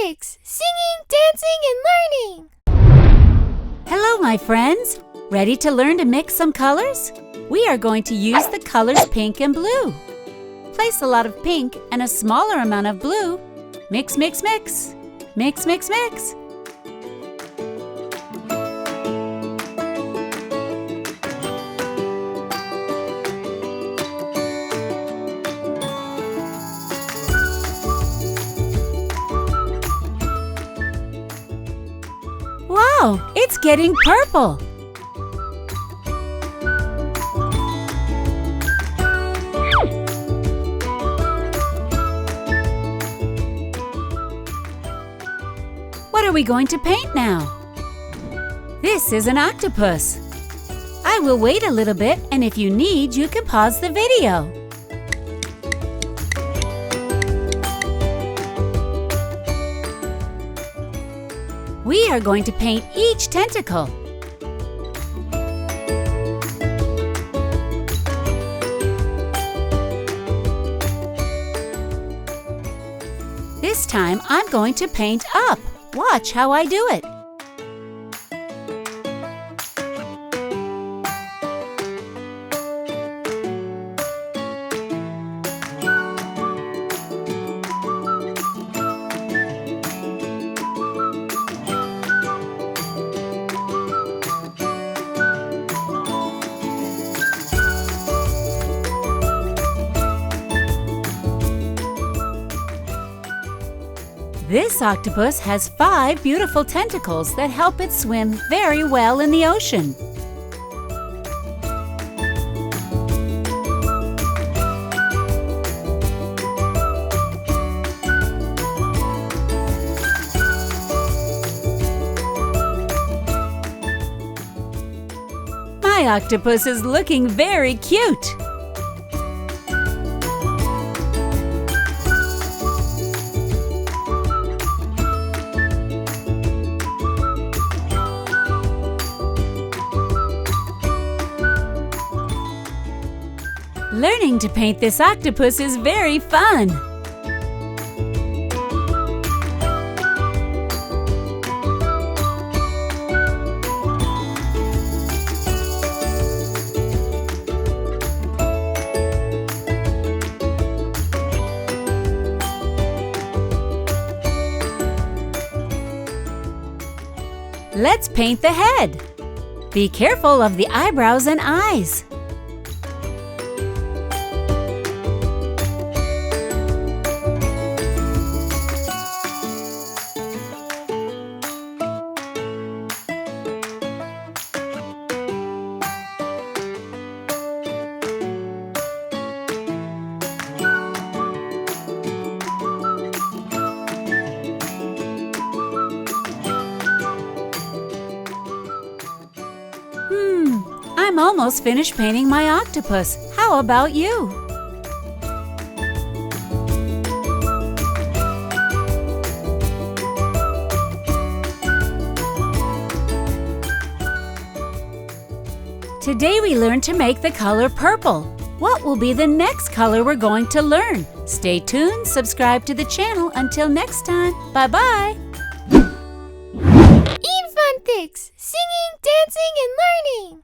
Infantix, singing, dancing, and learning! Hello, my friends! Ready to learn to mix some colors? We are going to use the colors pink and blue. Place a lot of pink and a smaller amount of blue. Mix, mix, mix. Mix, mix, mix. Wow, it's getting purple! What are we going to paint now? This is an octopus. I will wait a little bit, and if you need, you can pause the video. We are going to paint each tentacle. This time I'm going to paint up. Watch how I do it. This octopus has 5 beautiful tentacles that help it swim very well in the ocean. My octopus is looking very cute. Learning to paint this octopus is very fun! Let's paint the head! Be careful of the eyebrows and eyes! I'm almost finished painting my octopus. How about you? Today we learned to make the color purple. What will be the next color we're going to learn? Stay tuned, subscribe to the channel. Until next time, bye-bye! Infantix, singing, dancing, and learning!